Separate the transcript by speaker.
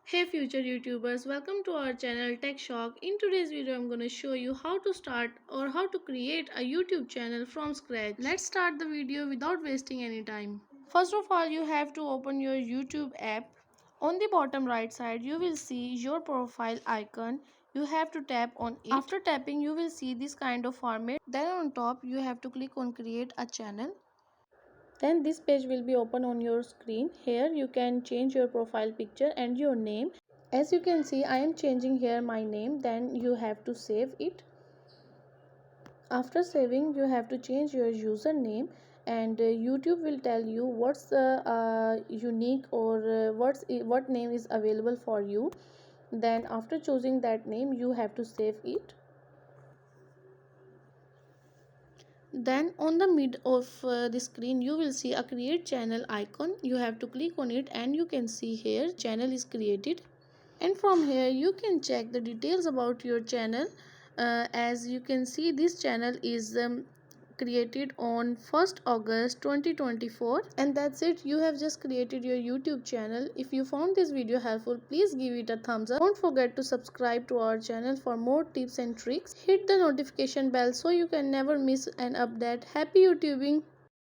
Speaker 1: Hey future YouTubers, welcome to our channel Tech Shock. In today's video, I'm going to show you how to start or how to create a YouTube channel from scratch. Let's start the video without wasting any time. First of all, you have to open your YouTube app. On the bottom right side, you will see your profile icon. You have to tap on it. After tapping, you will see this kind of format. Then on top, you have to click on create a channel. Then this page will be open on your screen. Here you can change your profile picture and your name. As you can see, I am changing here my name. Then you have to save it. After saving, you have to change your username, and YouTube will tell you what's the unique or what name is available for you. Then after choosing that name, you have to save it. Then on the mid of the screen you will see a create channel icon. You have to click on it and you can see here channel is created, and from here you can check the details about your channel. As you can see, this channel is created on 1st August 2024, and that's it. You have just created your YouTube channel. If you found this video helpful, please give it a thumbs up. Don't forget to subscribe to our channel for more tips and tricks. Hit the notification bell so you can never miss an update. Happy YouTubing!